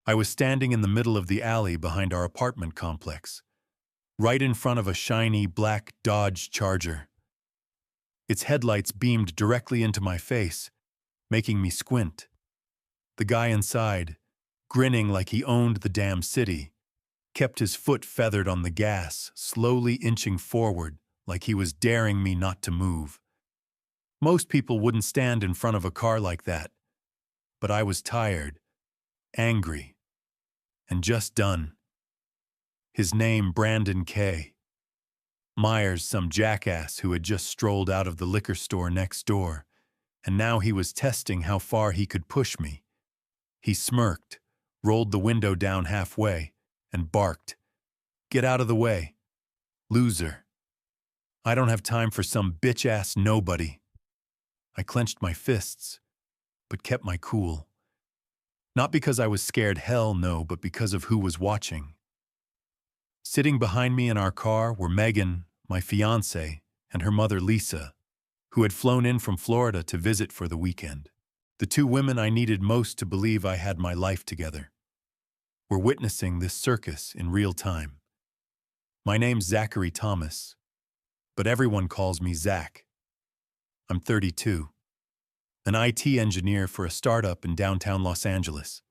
I was standing in the middle of the alley behind our apartment complex, right in front of a shiny black Dodge Charger. Its headlights beamed directly into my face, making me squint. The guy inside, grinning like he owned the damn city, kept his foot feathered on the gas, slowly inching forward like he was daring me not to move. Most people wouldn't stand in front of a car like that, but I was tired, angry, and just done. His name, Brandon K. Myers, some jackass who had just strolled out of the liquor store next door, and now he was testing how far he could push me. He smirked, rolled the window down halfway, and barked, "Get out of the way, loser. I don't have time for some bitch-ass nobody." I clenched my fists, but kept my cool. Not because I was scared, hell no, but because of who was watching. Sitting behind me in our car were Megan, my fiancée, and her mother Lisa, who had flown in from Florida to visit for the weekend. The two women I needed most to believe I had my life together were witnessing this circus in real time. My name's Zachary Thomas, but everyone calls me Zach. I'm 32, an IT engineer for a startup in downtown Los Angeles.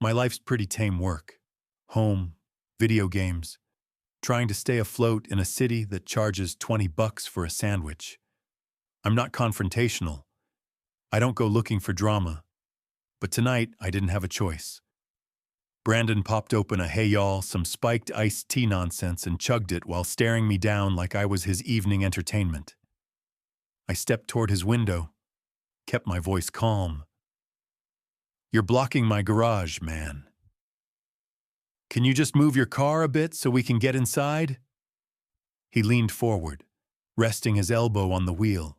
My life's pretty tame work. Home, video games, trying to stay afloat in a city that charges $20 for a sandwich. I'm not confrontational. I don't go looking for drama. But tonight, I didn't have a choice. Brandon popped open a "Hey y'all," some spiked iced tea nonsense and chugged it while staring me down like I was his evening entertainment. I stepped toward his window, kept my voice calm. "You're blocking my garage, man. Can you just move your car a bit so we can get inside?" He leaned forward, resting his elbow on the wheel,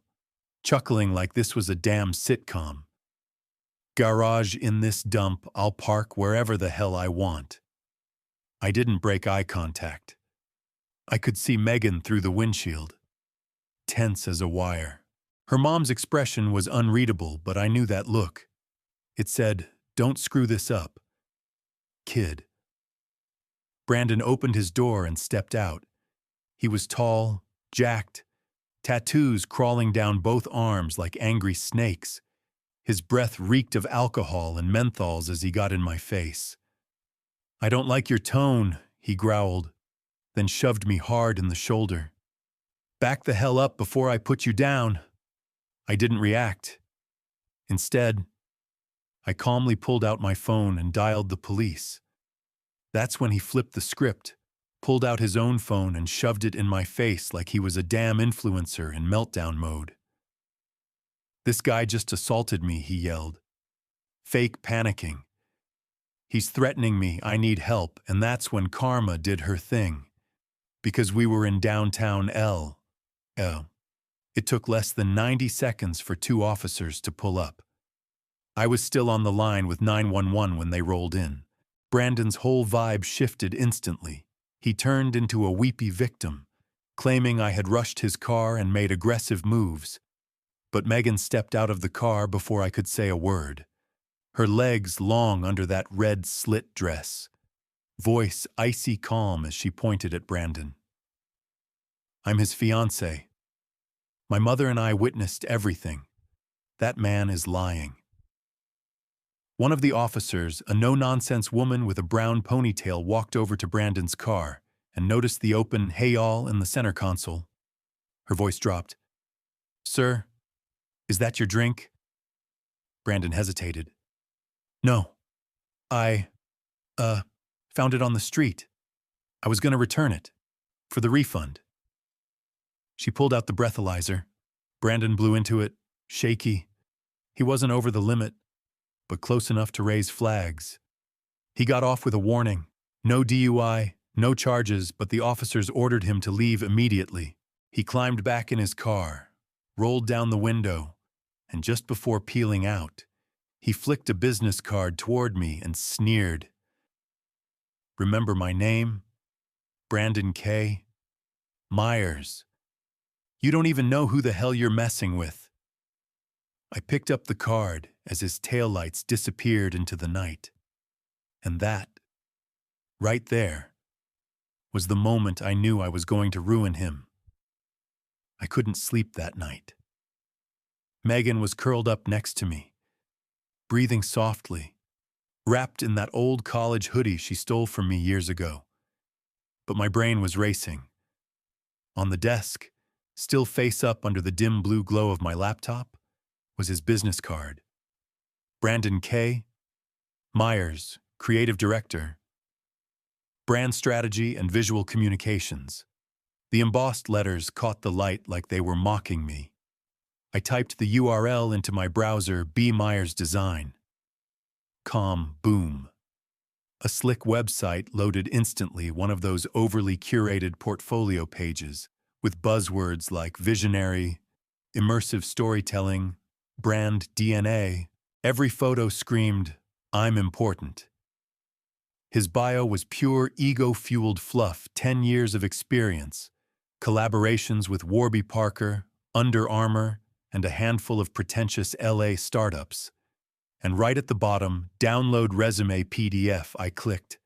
chuckling like this was a damn sitcom. "Garage in this dump, I'll park wherever the hell I want." I didn't break eye contact. I could see Megan through the windshield, tense as a wire. Her mom's expression was unreadable, but I knew that look. It said, "Don't screw this up, kid." Brandon opened his door and stepped out. He was tall, jacked, tattoos crawling down both arms like angry snakes. His breath reeked of alcohol and menthols as he got in my face. "I don't like your tone," he growled, then shoved me hard in the shoulder. "Back the hell up before I put you down." I didn't react. Instead, I calmly pulled out my phone and dialed the police. That's when he flipped the script, pulled out his own phone and shoved it in my face like he was a damn influencer in meltdown mode. "This guy just assaulted me," he yelled, fake panicking. "He's threatening me, I need help," and that's when karma did her thing. Because we were in downtown L. It took less than 90 seconds for two officers to pull up. I was still on the line with 911 when they rolled in. Brandon's whole vibe shifted instantly. He turned into a weepy victim, claiming I had rushed his car and made aggressive moves. But Megan stepped out of the car before I could say a word. Her legs long under that red slit dress. Voice icy calm as she pointed at Brandon. "I'm his fiancée. My mother and I witnessed everything. That man is lying." One of the officers, a no-nonsense woman with a brown ponytail, walked over to Brandon's car and noticed the open "Hey y'all" in the center console. Her voice dropped. "Sir, is that your drink?" Brandon hesitated. "No. I, found it on the street. I was going to return it. For the refund." She pulled out the breathalyzer. Brandon blew into it, shaky. He wasn't over the limit, but close enough to raise flags. He got off with a warning. No DUI, no charges, but the officers ordered him to leave immediately. He climbed back in his car, rolled down the window, and just before peeling out, he flicked a business card toward me and sneered. "Remember my name? Brandon K. Myers. You don't even know who the hell you're messing with." I picked up the card as his taillights disappeared into the night. And that, right there, was the moment I knew I was going to ruin him. I couldn't sleep that night. Megan was curled up next to me, breathing softly, wrapped in that old college hoodie she stole from me years ago. But my brain was racing. On the desk, still face up under the dim blue glow of my laptop, was his business card. Brandon K. Myers, Creative Director, Brand Strategy and Visual Communications. The embossed letters caught the light like they were mocking me. I typed the URL into my browser, B. Myers Design. Boom. A slick website loaded instantly, one of those overly curated portfolio pages with buzzwords like visionary, immersive storytelling, brand DNA. Every photo screamed, "I'm important." His bio was pure ego-fueled fluff, 10 years of experience, collaborations with Warby Parker, Under Armour, and a handful of pretentious LA startups. And right at the bottom, download resume PDF, I clicked.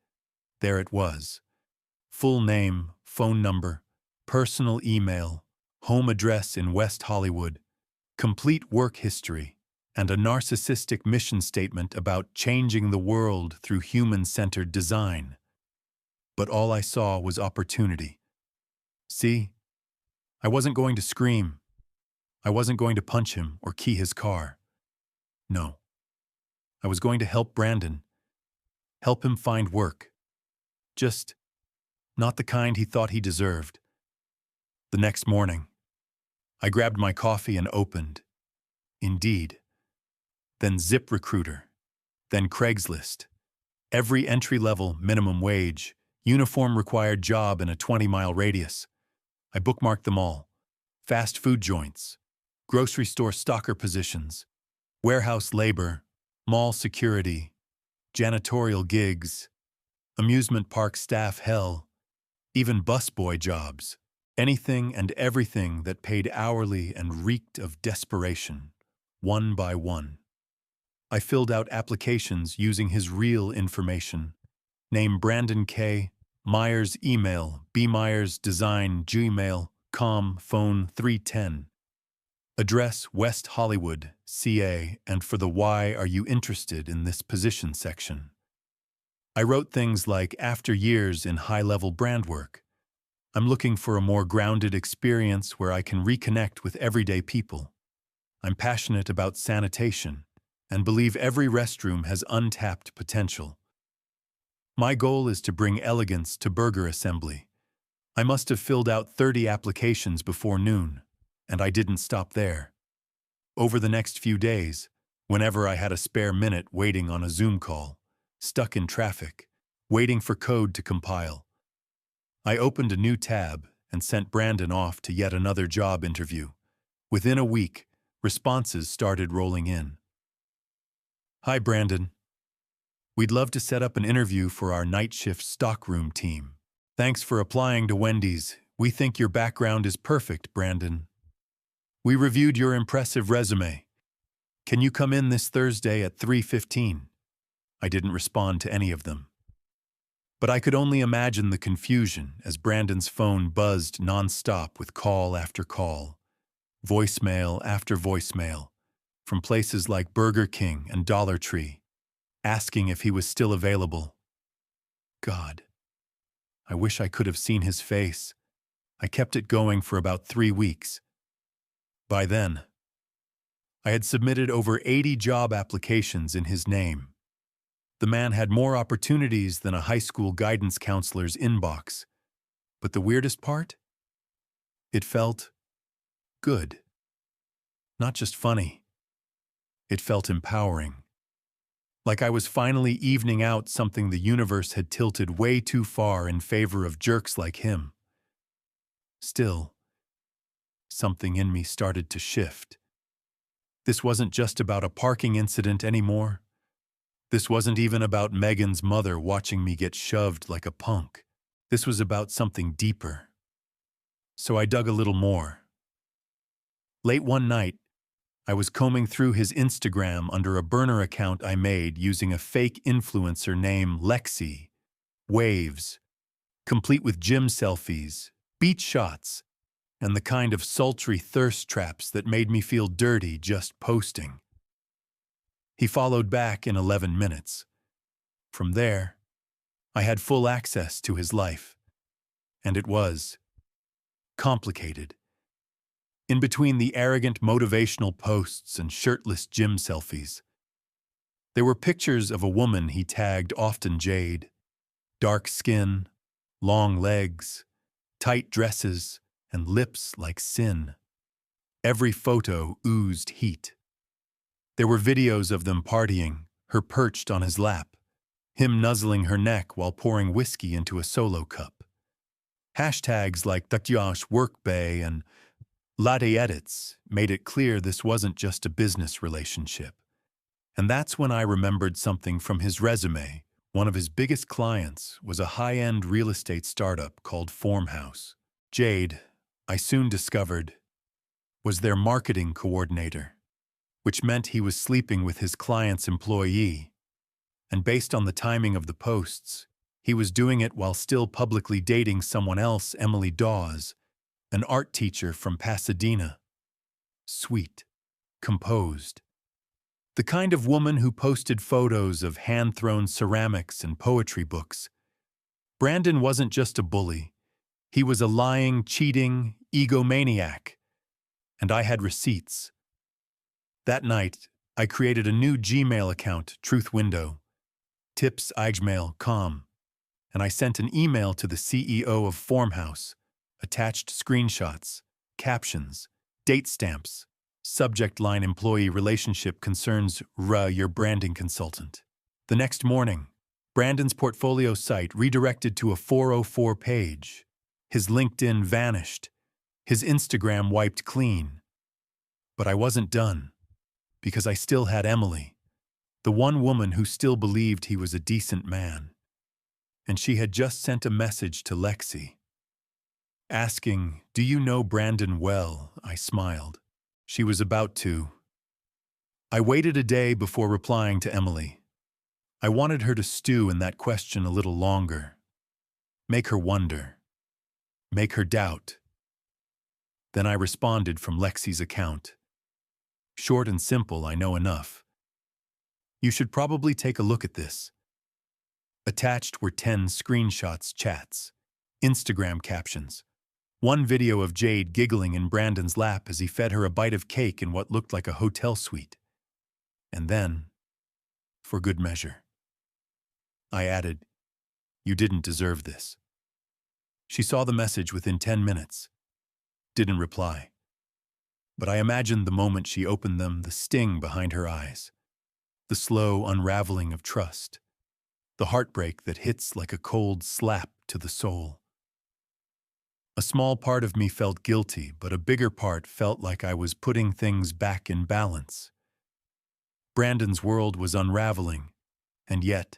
There it was. Full name, phone number, personal email, home address in West Hollywood, complete work history, and a narcissistic mission statement about changing the world through human-centered design. But all I saw was opportunity. See? I wasn't going to scream. I wasn't going to punch him or key his car. No. I was going to help Brandon. Help him find work. Just not the kind he thought he deserved. The next morning, I grabbed my coffee and opened Indeed, then ZipRecruiter, then Craigslist. Every entry-level, minimum wage, uniform-required job in a 20-mile radius. I bookmarked them all. Fast food joints, grocery store stocker positions, warehouse labor, mall security, janitorial gigs, amusement park staff hell, even busboy jobs. Anything and everything that paid hourly and reeked of desperation, one by one. I filled out applications using his real information. Name Brandon K. Myers, email, bmyersdesign, gmail.com, phone 310. Address West Hollywood, CA, and for the why are you interested in this position section. I wrote things like, after years in high-level brand work, I'm looking for a more grounded experience where I can reconnect with everyday people. I'm passionate about sanitation and believe every restroom has untapped potential. My goal is to bring elegance to burger assembly. I must have filled out 30 applications before noon, and I didn't stop there. Over the next few days, whenever I had a spare minute waiting on a Zoom call, stuck in traffic, waiting for code to compile, I opened a new tab and sent Brandon off to yet another job interview. Within a week, responses started rolling in. Hi, Brandon. We'd love to set up an interview for our night shift stockroom team. Thanks for applying to Wendy's. We think your background is perfect, Brandon. We reviewed your impressive resume. Can you come in this Thursday at 3:15? I didn't respond to any of them. But I could only imagine the confusion as Brandon's phone buzzed nonstop with call after call, voicemail after voicemail, from places like Burger King and Dollar Tree, asking if he was still available. God, I wish I could have seen his face. I kept it going for about 3 weeks. By then, I had submitted over 80 job applications in his name. The man had more opportunities than a high school guidance counselor's inbox. But the weirdest part? It felt good. Not just funny. It felt empowering. Like I was finally evening out something the universe had tilted way too far in favor of jerks like him. Still, something in me started to shift. This wasn't just about a parking incident anymore. This wasn't even about Megan's mother watching me get shoved like a punk. This was about something deeper. So I dug a little more. Late one night, I was combing through his Instagram under a burner account I made using a fake influencer named Lexi, Waves, complete with gym selfies, beach shots, and the kind of sultry thirst traps that made me feel dirty just posting. He followed back in 11 minutes. From there, I had full access to his life. And it was complicated. In between the arrogant motivational posts and shirtless gym selfies, there were pictures of a woman he tagged often Jade, dark skin, long legs, tight dresses, and lips like sin. Every photo oozed heat. There were videos of them partying, her perched on his lap, him nuzzling her neck while pouring whiskey into a solo cup. Hashtags like Takyash Work Bay and Latte Edits made it clear this wasn't just a business relationship. And that's when I remembered something from his resume. One of his biggest clients was a high-end real estate startup called Formhouse. Jade, I soon discovered, was their marketing coordinator, which meant he was sleeping with his client's employee. And based on the timing of the posts, he was doing it while still publicly dating someone else, Emily Dawes, an art teacher from Pasadena. Sweet, composed. The kind of woman who posted photos of hand-thrown ceramics and poetry books. Brandon wasn't just a bully. He was a lying, cheating egomaniac. And I had receipts. That night, I created a new Gmail account, Truth Window, tips@gmail.com, and I sent an email to the CEO of Formhouse, attached screenshots, captions, date stamps, subject line employee relationship concerns your branding consultant. The next morning, Brandon's portfolio site redirected to a 404 page. His LinkedIn vanished. His Instagram wiped clean. But I wasn't done, because I still had Emily, the one woman who still believed he was a decent man. And she had just sent a message to Lexi, asking, "Do you know Brandon well?" I smiled. She was about to. I waited a day before replying to Emily. I wanted her to stew in that question a little longer. Make her wonder. Make her doubt. Then I responded from Lexi's account. Short and simple, I know enough. You should probably take a look at this. Attached were 10 screenshots, chats, Instagram captions. One video of Jade giggling in Brandon's lap as he fed her a bite of cake in what looked like a hotel suite. And then, for good measure, I added, "You didn't deserve this." She saw the message within 10 minutes. Didn't reply. But I imagined the moment she opened them, the sting behind her eyes, the slow unraveling of trust, the heartbreak that hits like a cold slap to the soul. A small part of me felt guilty, but a bigger part felt like I was putting things back in balance. Brandon's world was unraveling, and yet,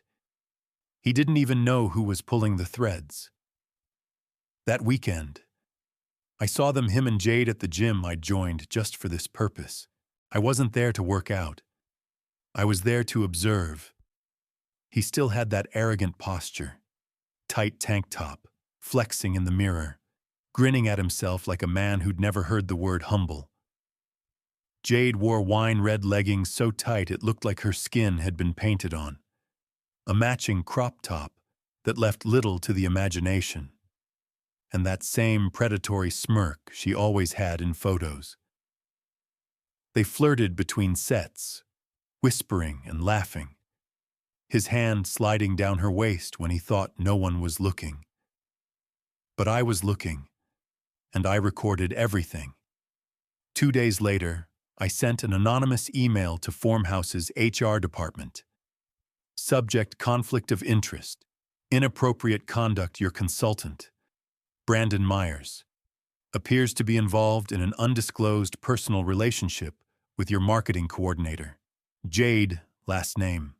he didn't even know who was pulling the threads. That weekend, I saw him and Jade at the gym I'd joined just for this purpose. I wasn't there to work out. I was there to observe. He still had that arrogant posture, tight tank top, flexing in the mirror, grinning at himself like a man who'd never heard the word humble. Jade wore wine-red leggings so tight it looked like her skin had been painted on, a matching crop top that left little to the imagination, and that same predatory smirk she always had in photos. They flirted between sets, whispering and laughing, his hand sliding down her waist when he thought no one was looking. But I was looking, and I recorded everything. 2 days later, I sent an anonymous email to Formhouse's HR department. Subject: conflict of interest. Inappropriate conduct. Your consultant, Brandon Myers, appears to be involved in an undisclosed personal relationship with your marketing coordinator. Jade, last name.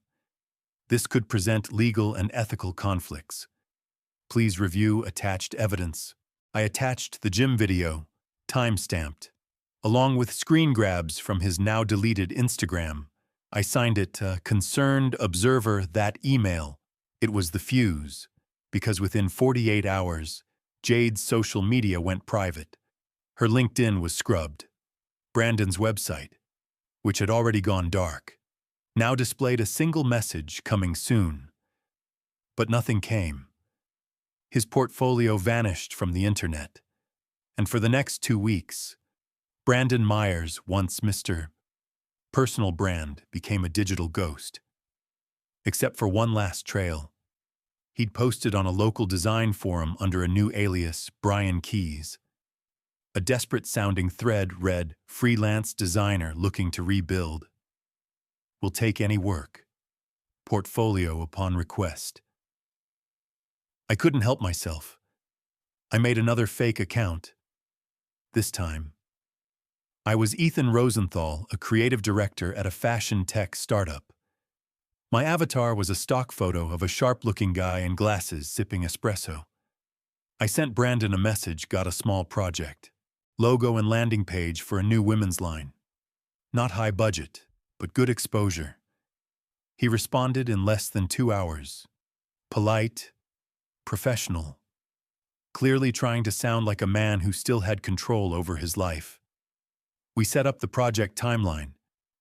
This could present legal and ethical conflicts. Please review attached evidence. I attached the gym video, time-stamped. along with screen grabs from his now-deleted Instagram. I signed it, Concerned Observer That Email. It was the fuse, because within 48 hours, Jade's social media went private. Her LinkedIn was scrubbed. Brandon's website, which had already gone dark, now displayed a single message, coming soon. But nothing came. His portfolio vanished from the internet. And for the next 2 weeks, Brandon Myers, once Mr. Personal Brand, became a digital ghost. Except for one last trail. He'd posted on a local design forum under a new alias, Brian Keys. A desperate-sounding thread read, "Freelance designer looking to rebuild. Will take any work. Portfolio upon request." I couldn't help myself. I made another fake account. This time, I was Ethan Rosenthal, a creative director at a fashion tech startup. My avatar was a stock photo of a sharp-looking guy in glasses sipping espresso. I sent Brandon a message, got a small project. Logo and landing page for a new women's line. Not high budget, but good exposure. He responded in less than 2 hours. Polite, professional, clearly trying to sound like a man who still had control over his life. We set up the project timeline,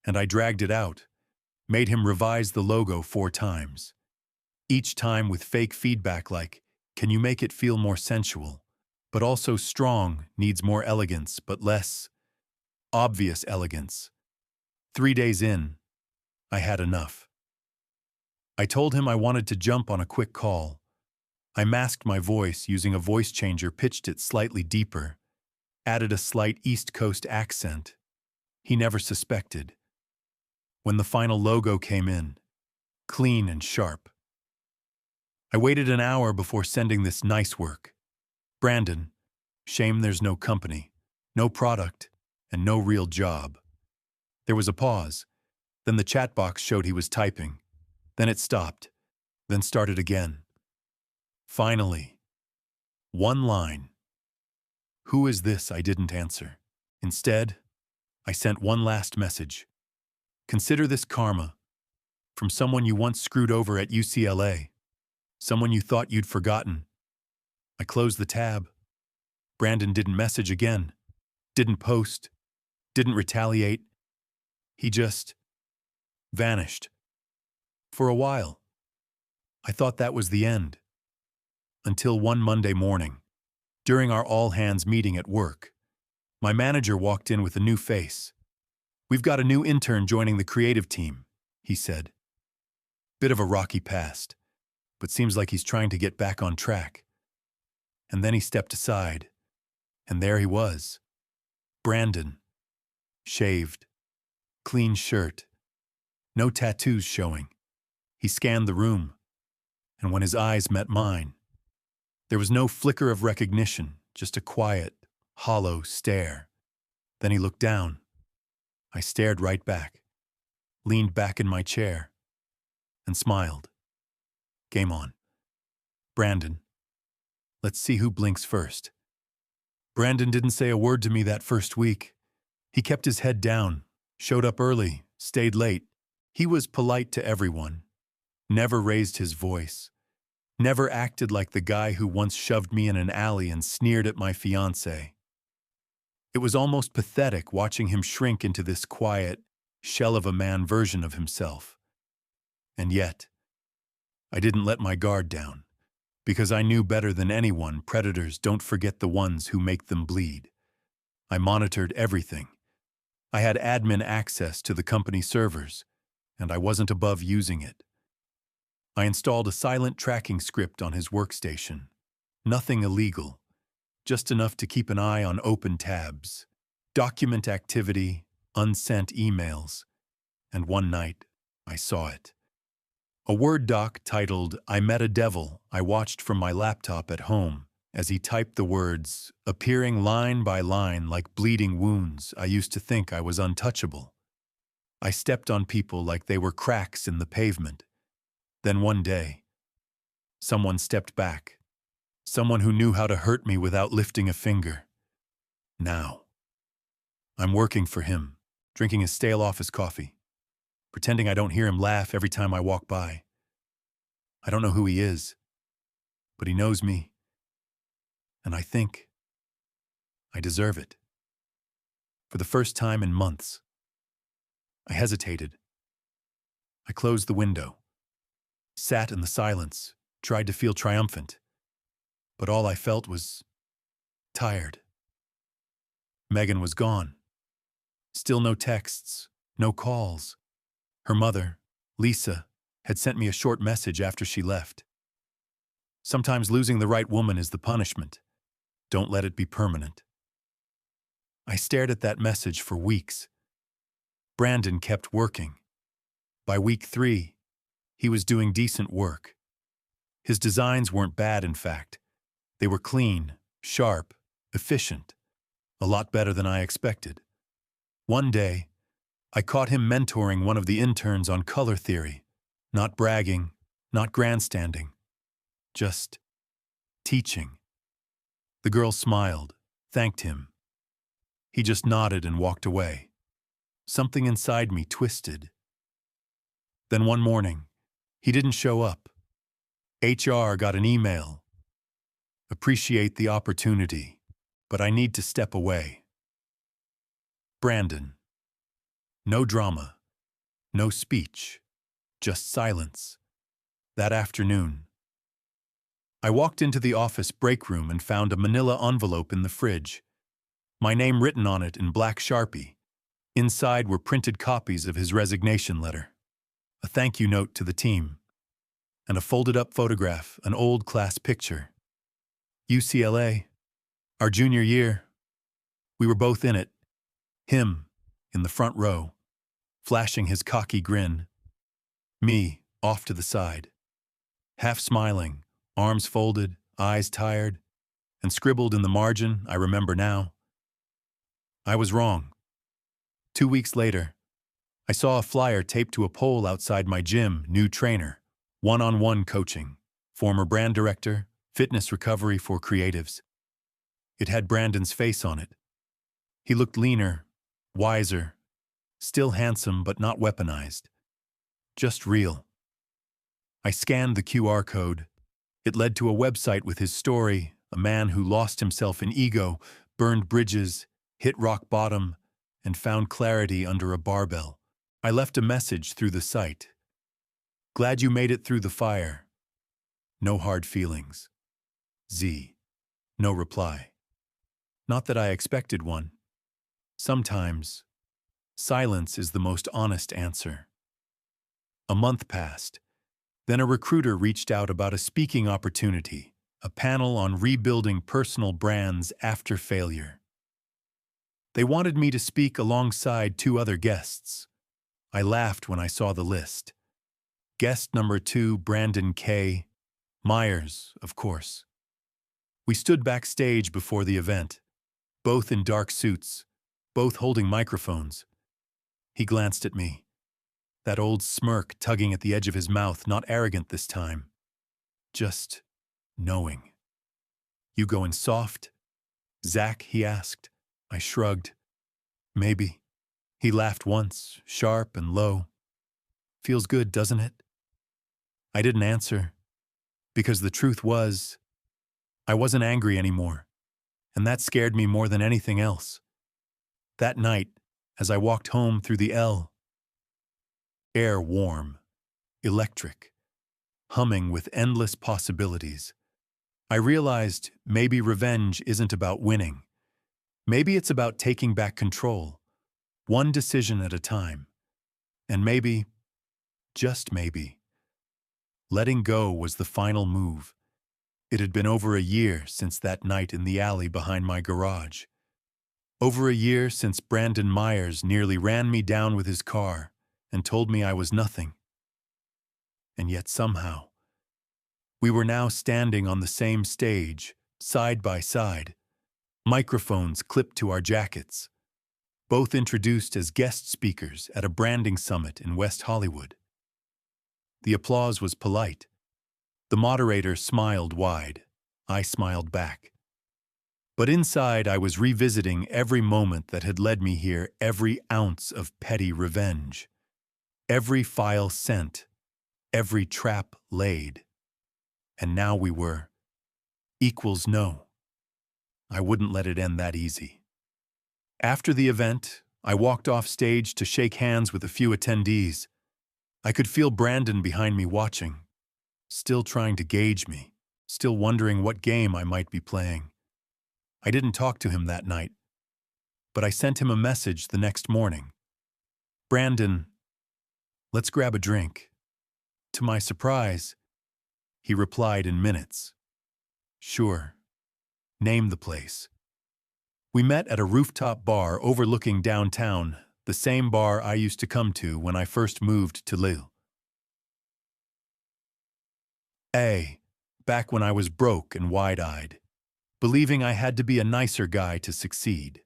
and I dragged it out, made him revise the logo 4 times. Each time with fake feedback like, "Can you make it feel more sensual? But also strong, needs more elegance, but less obvious elegance." 3 days in, I had enough. I told him I wanted to jump on a quick call. I masked my voice using a voice changer, pitched it slightly deeper, added a slight East Coast accent. He never suspected. When the final logo came in, clean and sharp, I waited an hour before sending this nice work. "Brandon, shame there's no company, no product, and no real job." There was a pause. Then the chat box showed he was typing. Then it stopped. Then started again. Finally, one line. "Who is this?" I didn't answer. Instead, I sent one last message. "Consider this karma. From someone you once screwed over at UCLA. Someone you thought you'd forgotten." I closed the tab. Brandon didn't message again. Didn't post. Didn't retaliate. He just vanished. For a while, I thought that was the end. Until one Monday morning, during our all-hands meeting at work, my manager walked in with a new face. "We've got a new intern joining the creative team," he said. Bit of a rocky past, but seems like he's trying to get back on track. And then he stepped aside, and there he was. Brandon. Shaved. Clean shirt. No tattoos showing. He scanned the room, and when his eyes met mine, there was no flicker of recognition, just a quiet, hollow stare. Then he looked down. I stared right back, leaned back in my chair, and smiled. Game on. "Brandon, let's see who blinks first." Brandon didn't say a word to me that first week. He kept his head down, showed up early, stayed late. He was polite to everyone, never raised his voice, never acted like the guy who once shoved me in an alley and sneered at my fiancée. It was almost pathetic watching him shrink into this quiet, shell-of-a-man version of himself. And yet, I didn't let my guard down, because I knew better than anyone predators don't forget the ones who make them bleed. I monitored everything. I had admin access to the company servers, and I wasn't above using it. I installed a silent tracking script on his workstation. Nothing illegal, just enough to keep an eye on open tabs, document activity, unsent emails, and one night, I saw it. A Word doc titled, "I Met a Devil," I watched from my laptop at home as he typed the words, appearing line by line like bleeding wounds. I used to think I was untouchable. I stepped on people like they were cracks in the pavement. Then one day, someone stepped back. Someone who knew how to hurt me without lifting a finger. Now, I'm working for him, drinking his stale office coffee, pretending I don't hear him laugh every time I walk by. I don't know who he is, but he knows me, and I think I deserve it. For the first time in months, I hesitated. I closed the window, sat in the silence, tried to feel triumphant, but all I felt was tired. Megan was gone. Still no texts, no calls. Her mother, Lisa, had sent me a short message after she left. Sometimes losing the right woman is the punishment. Don't let it be permanent. I stared at that message for weeks. Brandon kept working. By week 3, he was doing decent work. His designs weren't bad, in fact. They were clean, sharp, efficient. A lot better than I expected. One day, I caught him mentoring one of the interns on color theory. Not bragging, not grandstanding. Just teaching. The girl smiled, thanked him. He just nodded and walked away. Something inside me twisted. Then one morning, he didn't show up. HR got an email. Appreciate the opportunity, but I need to step away. Brandon. No drama, no speech, just silence. That afternoon, I walked into the office break room and found a manila envelope in the fridge. My name written on it in black Sharpie. Inside were printed copies of his resignation letter, a thank you note to the team, and a folded-up photograph, an old class picture. UCLA, our junior year. We were both in it. Him, in the front row, flashing his cocky grin. Me, off to the side, half smiling, arms folded, eyes tired, and scribbled in the margin, I remember now. I was wrong. 2 weeks later, I saw a flyer taped to a pole outside my gym, new trainer, one-on-one coaching, former brand director, fitness recovery for creatives. It had Brandon's face on it. He looked leaner, wiser, still handsome but not weaponized. Just real. I scanned the QR code. It led to a website with his story, a man who lost himself in ego, burned bridges, hit rock bottom, and found clarity under a barbell. I left a message through the site. Glad you made it through the fire. No hard feelings. Z. No reply. Not that I expected one. Sometimes, silence is the most honest answer. A month passed. Then a recruiter reached out about a speaking opportunity, a panel on rebuilding personal brands after failure. They wanted me to speak alongside 2 other guests. I laughed when I saw the list. Guest number 2, Brandon K. Myers, of course. We stood backstage before the event, both in dark suits, both holding microphones. He glanced at me, that old smirk tugging at the edge of his mouth, not arrogant this time, just knowing. You going soft? Zach, he asked. I shrugged. Maybe. He laughed once, sharp and low. Feels good, doesn't it? I didn't answer, because the truth was, I wasn't angry anymore, and that scared me more than anything else. That night, as I walked home through the L, air warm, electric, humming with endless possibilities, I realized maybe revenge isn't about winning. Maybe it's about taking back control, one decision at a time. And maybe, just maybe, letting go was the final move. It had been over a year since that night in the alley behind my garage. Over a year since Brandon Myers nearly ran me down with his car and told me I was nothing. And yet somehow, we were now standing on the same stage, side by side, microphones clipped to our jackets, both introduced as guest speakers at a branding summit in West Hollywood. The applause was polite. The moderator smiled wide. I smiled back. But inside, I was revisiting every moment that had led me here, every ounce of petty revenge, every file sent, every trap laid. And now we were equals no. I wouldn't let it end that easy. After the event, I walked off stage to shake hands with a few attendees. I could feel Brandon behind me watching, still trying to gauge me, still wondering what game I might be playing. I didn't talk to him that night, but I sent him a message the next morning. Brandon, let's grab a drink. To my surprise, he replied in minutes. Sure. Name the place. We met at a rooftop bar overlooking downtown, the same bar I used to come to when I first moved to Lille. Back when I was broke and wide-eyed, believing I had to be a nicer guy to succeed.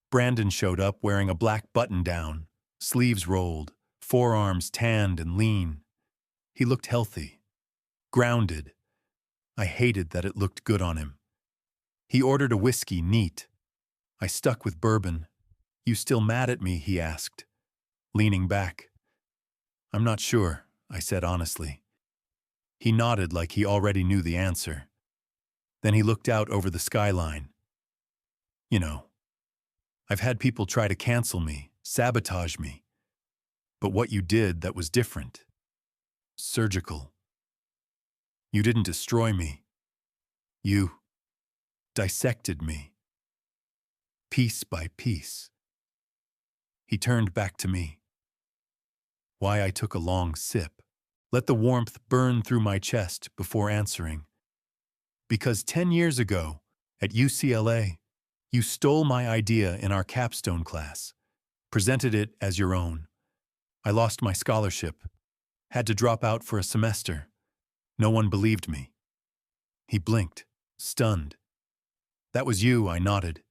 Brandon showed up wearing a black button-down, sleeves rolled, forearms tanned and lean. He looked healthy, grounded. I hated that it looked good on him. He ordered a whiskey neat. I stuck with bourbon. You still mad at me? He asked, leaning back. I'm not sure, I said honestly. He nodded like he already knew the answer. Then he looked out over the skyline. You know, I've had people try to cancel me, sabotage me. But what you did, that was different. Surgical. You didn't destroy me. You dissected me. Piece by piece. He turned back to me. Why I took a long sip. Let the warmth burn through my chest before answering. Because 10 years ago, at UCLA, you stole my idea in our capstone class, presented it as your own. I lost my scholarship, had to drop out for a semester. No one believed me. He blinked, stunned. That was you, I nodded.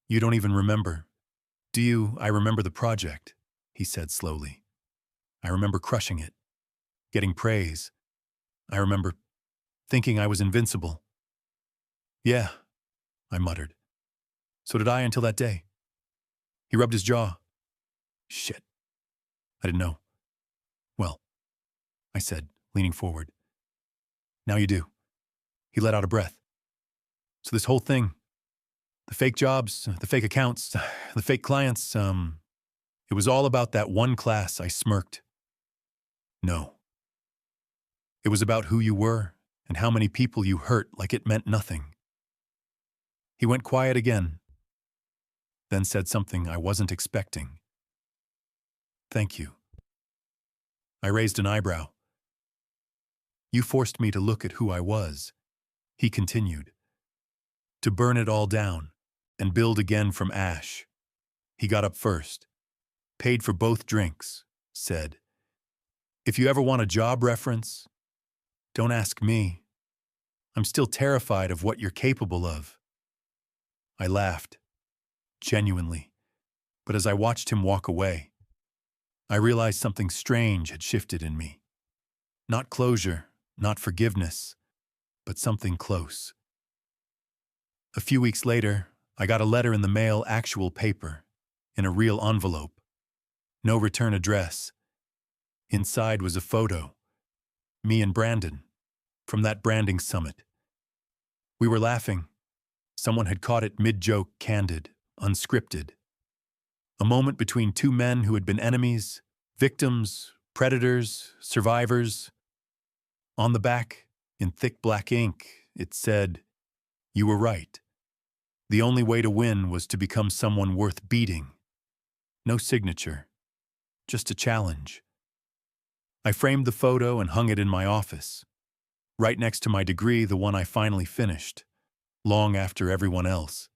You don't even remember. Do you? I remember the project, he said slowly. I remember crushing it, getting praise. I remember thinking I was invincible. Yeah, I muttered. So did I until that day. He rubbed his jaw. Shit. I didn't know. Well, I said, leaning forward. Now you do. He let out a breath. So this whole thing, the fake jobs, the fake accounts, the fake clients, it was all about that one class. I smirked. No. It was about who you were and how many people you hurt like it meant nothing. He went quiet again, then said something I wasn't expecting. Thank you. I raised an eyebrow. You forced me to look at who I was, he continued. To burn it all down and build again from ash. He got up first, paid for both drinks, said, if you ever want a job reference, don't ask me. I'm still terrified of what you're capable of. I laughed, genuinely, but as I watched him walk away, I realized something strange had shifted in me. Not closure, not forgiveness, but something close. A few weeks later, I got a letter in the mail, actual paper, in a real envelope. No return address. Inside was a photo. Me and Brandon, from that branding summit. We were laughing. Someone had caught it mid-joke, candid, unscripted. A moment between two men who had been enemies, victims, predators, survivors. On the back, in thick black ink, it said, you were right. The only way to win was to become someone worth beating. No signature, just a challenge. I framed the photo and hung it in my office, right next to my degree, the one I finally finished, long after everyone else.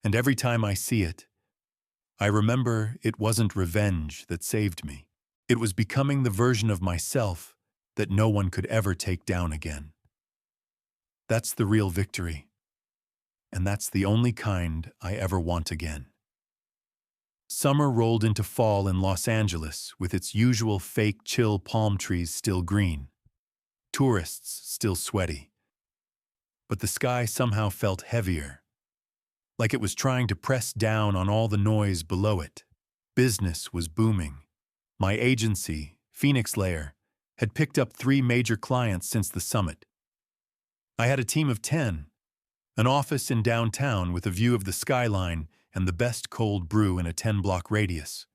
And every time I see it, I remember it wasn't revenge that saved me. It was becoming the version of myself that no one could ever take down again. That's the real victory. And that's the only kind I ever want again. Summer rolled into fall in Los Angeles with its usual fake chill palm trees still green, tourists still sweaty. but the sky somehow felt heavier, like it was trying to press down on all the noise below it. Business was booming. My agency, Phoenix Layer, had picked up 3 major clients since the summit. I had a team of 10, an office in downtown with a view of the skyline and the best cold brew in a 10-block radius.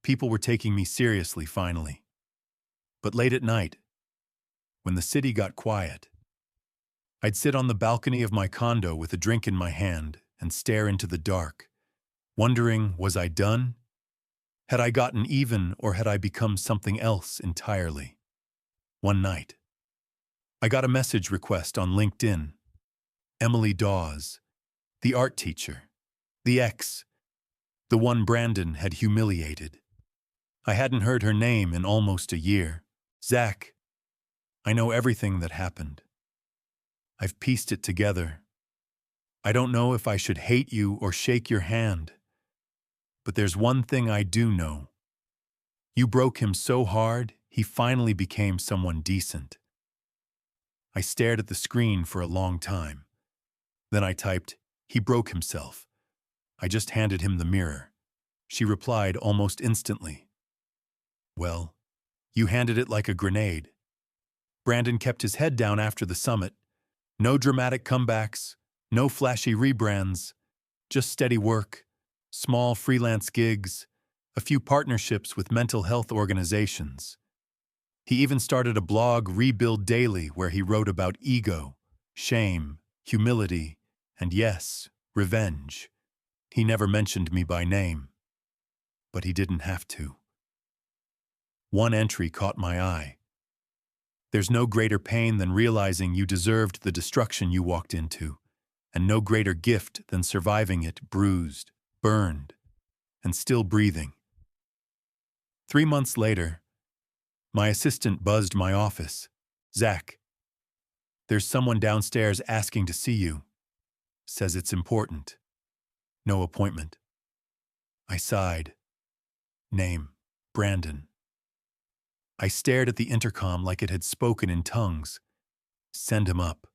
People were taking me seriously finally. But late at night, when the city got quiet, I'd sit on the balcony of my condo with a drink in my hand and stare into the dark, wondering, was I done? Had I gotten even, or had I become something else entirely? One night, I got a message request on LinkedIn. Emily Dawes, the art teacher, the ex, the one Brandon had humiliated. I hadn't heard her name in almost a year. Zach, I know everything that happened. I've pieced it together. I don't know if I should hate you or shake your hand. But there's one thing I do know. You broke him so hard, he finally became someone decent. I stared at the screen for a long time. Then I typed, he broke himself. I just handed him the mirror. She replied almost instantly. Well, you handed it like a grenade. Brandon kept his head down after the summit. No dramatic comebacks, no flashy rebrands, just steady work, small freelance gigs, a few partnerships with mental health organizations. He even started a blog, Rebuild Daily, where he wrote about ego, shame, humility, and yes, revenge. He never mentioned me by name, but he didn't have to. One entry caught my eye. There's no greater pain than realizing you deserved the destruction you walked into, and no greater gift than surviving it bruised, burned, and still breathing. 3 months later, my assistant buzzed my office. Zach, there's someone downstairs asking to see you. Says it's important. No appointment. I sighed. Name, Brandon. I stared at the intercom like it had spoken in tongues. Send him up.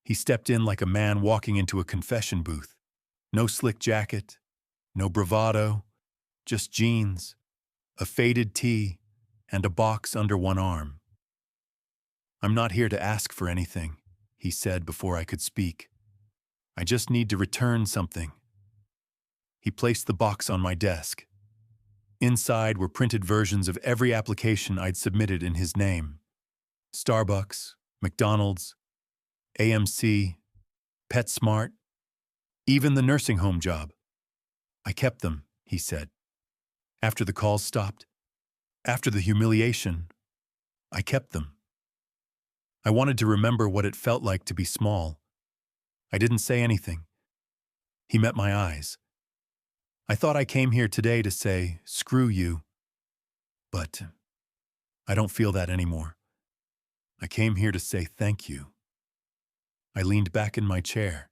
He stepped in like a man walking into a confession booth. No slick jacket, no bravado, just jeans, a faded tee, and a box under one arm. I'm not here to ask for anything, he said before I could speak. I just need to return something. He placed the box on my desk. Inside were printed versions of every application I'd submitted in his name. Starbucks, McDonald's, AMC, PetSmart, even the nursing home job. I kept them, he said. After the calls stopped, after the humiliation, I kept them. I wanted to remember what it felt like to be small. I didn't say anything. He met my eyes. I thought I came here today to say, screw you. But I don't feel that anymore. I came here to say thank you. I leaned back in my chair,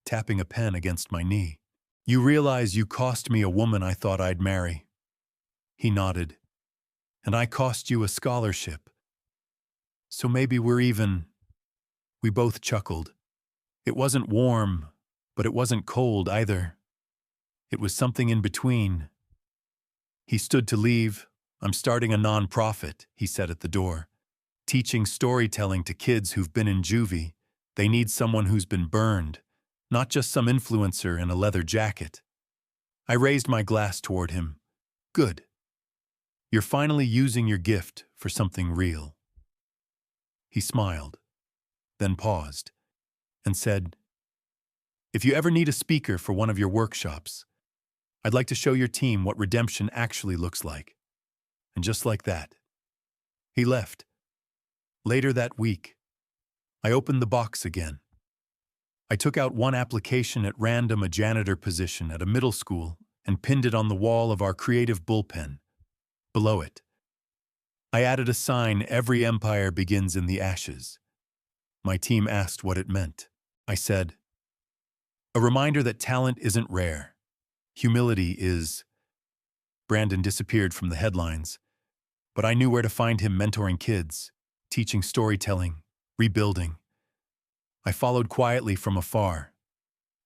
tapping a pen against my knee. You realize you cost me a woman I thought I'd marry. He nodded. And I cost you a scholarship. So maybe we're even. We both chuckled. It wasn't warm, but it wasn't cold either. It was something in between. He stood to leave. I'm starting a nonprofit, he said at the door. Teaching storytelling to kids who've been in juvie. They need someone who's been burned, not just some influencer in a leather jacket. I raised my glass toward him. Good. You're finally using your gift for something real. He smiled, then paused, and said, if you ever need a speaker for one of your workshops, I'd like to show your team what redemption actually looks like. And just like that, he left. Later that week, I opened the box again. I took out one application at random, a janitor position at a middle school, and pinned it on the wall of our creative bullpen. Below it, I added a sign, every empire begins in the ashes. My team asked what it meant. I said, a reminder that talent isn't rare. Humility is. Brandon disappeared from the headlines, but I knew where to find him mentoring kids, teaching storytelling, rebuilding. I followed quietly from afar,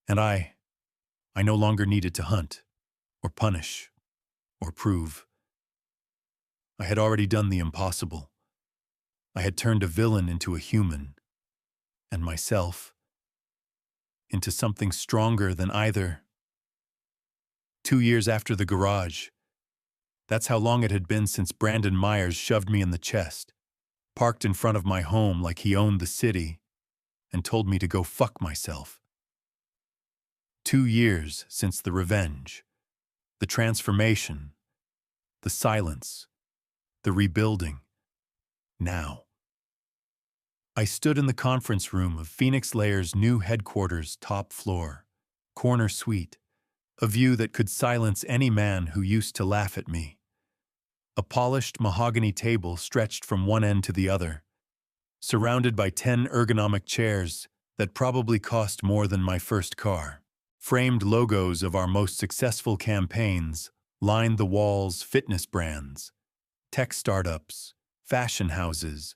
and I no longer needed to hunt, or punish, or prove. I had already done the impossible. I had turned a villain into a human, and myself into something stronger than either. 2 years after the garage. That's how long it had been since Brandon Myers shoved me in the chest, parked in front of my home like he owned the city, and told me to go fuck myself. 2 years since the revenge, the transformation, the silence, the rebuilding. Now. I stood in the conference room of Phoenix Layer's new headquarters top floor, corner suite, a view that could silence any man who used to laugh at me. A polished mahogany table stretched from one end to the other, surrounded by 10 ergonomic chairs that probably cost more than my first car. Framed logos of our most successful campaigns lined the walls. Fitness brands, tech startups, fashion houses.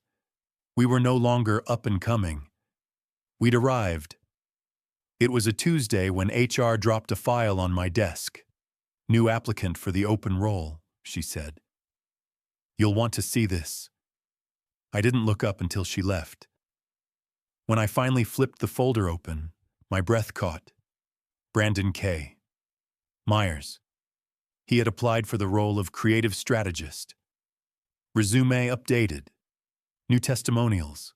We were no longer up and coming. We'd arrived. It was a Tuesday when HR dropped a file on my desk. New applicant for the open role, she said. You'll want to see this. I didn't look up until she left. When I finally flipped the folder open, my breath caught. Brandon K. Myers. He had applied for the role of creative strategist. Resume updated. New testimonials.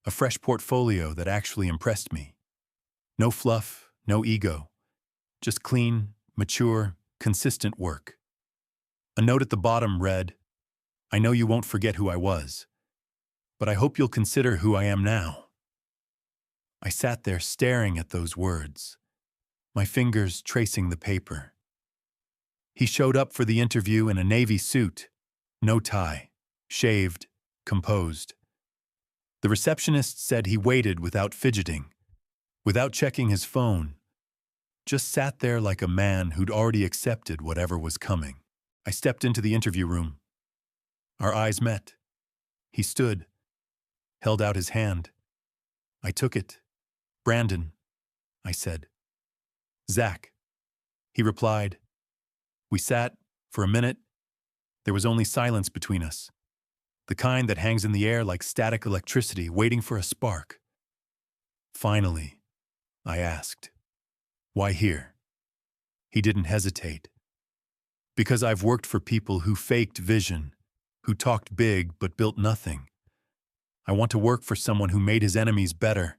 A fresh portfolio that actually impressed me. No fluff, no ego. Just clean, mature, consistent work. A note at the bottom read, I know you won't forget who I was, but I hope you'll consider who I am now. I sat there staring at those words, my fingers tracing the paper. He showed up for the interview in a navy suit, no tie, shaved, composed. The receptionist said he waited without fidgeting, without checking his phone, just sat there like a man who'd already accepted whatever was coming. I stepped into the interview room. Our eyes met. He stood, held out his hand. I took it. Brandon, I said. Zach. He replied. We sat, for a minute. There was only silence between us, the kind that hangs in the air like static electricity waiting for a spark. Finally, I asked, why here? He didn't hesitate. Because I've worked for people who faked vision, who talked big but built nothing. I want to work for someone who made his enemies better,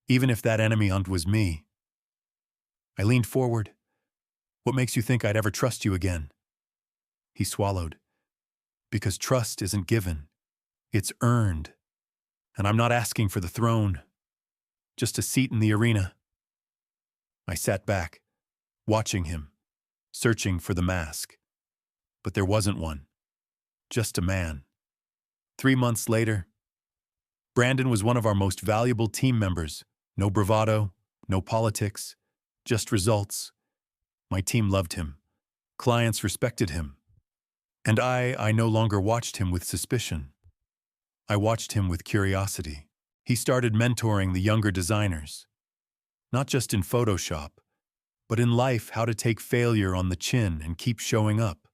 even if that enemy was me. I leaned forward. What makes you think I'd ever trust you again? He swallowed. Because trust isn't given. It's earned. And I'm not asking for the throne, just a seat in the arena. I sat back, watching him, searching for the mask. But there wasn't one. Just a man. 3 months later, Brandon was one of our most valuable team members. No bravado, no politics, just results. My team loved him. Clients respected him. And I no longer watched him with suspicion. I watched him with curiosity. He started mentoring the younger designers. Not just in Photoshop, but in life, how to take failure on the chin and keep showing up.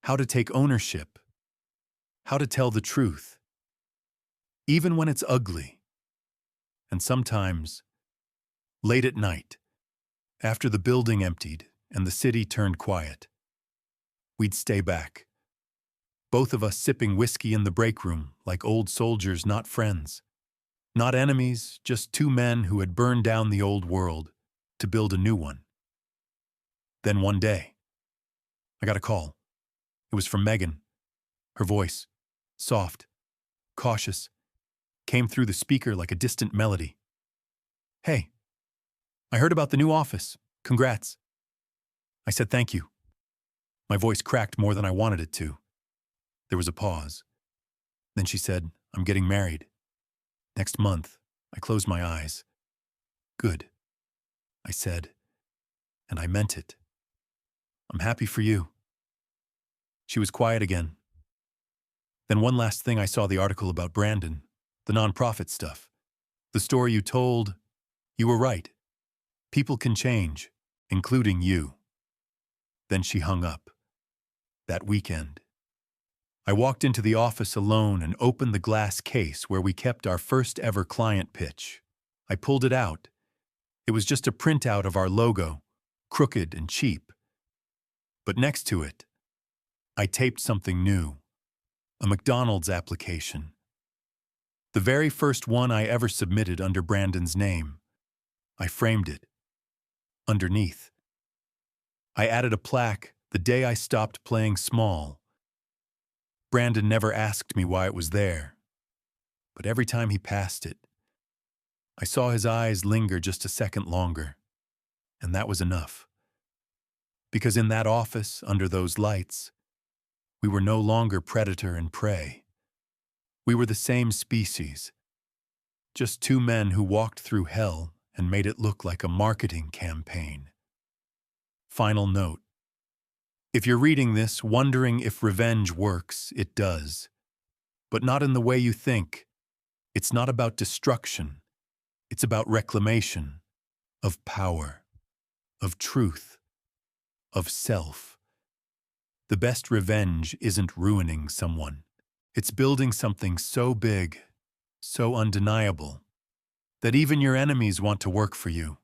How to take ownership. How to tell the truth. Even when it's ugly. And sometimes, late at night, after the building emptied and the city turned quiet, we'd stay back. Both of us sipping whiskey in the break room like old soldiers, not friends. Not enemies, just two men who had burned down the old world to build a new one. Then one day, I got a call. It was from Megan. Her voice, soft, cautious, came through the speaker like a distant melody. Hey, I heard about the new office. Congrats. I said thank you. My voice cracked more than I wanted it to. There was a pause. Then she said, I'm getting married. Next month. I closed my eyes. Good, I said, and I meant it. I'm happy for you. She was quiet again. Then one last thing, I saw the article about Brandon, the nonprofit stuff. The story you told, you were right. People can change, including you. Then she hung up. That weekend, I walked into the office alone and opened the glass case where we kept our first ever client pitch. I pulled it out. It was just a printout of our logo, crooked and cheap. But next to it, I taped something new, a McDonald's application. The very first one I ever submitted under Brandon's name. I framed it. Underneath, I added a plaque the day I stopped playing small. Brandon never asked me why it was there, but every time he passed it, I saw his eyes linger just a second longer, and that was enough. Because in that office, under those lights, we were no longer predator and prey. We were the same species, just two men who walked through hell and made it look like a marketing campaign. Final note. If you're reading this wondering if revenge works, it does. But not in the way you think. It's not about destruction. It's about reclamation, of power, of truth, of self. The best revenge isn't ruining someone. It's building something so big, so undeniable, that even your enemies want to work for you.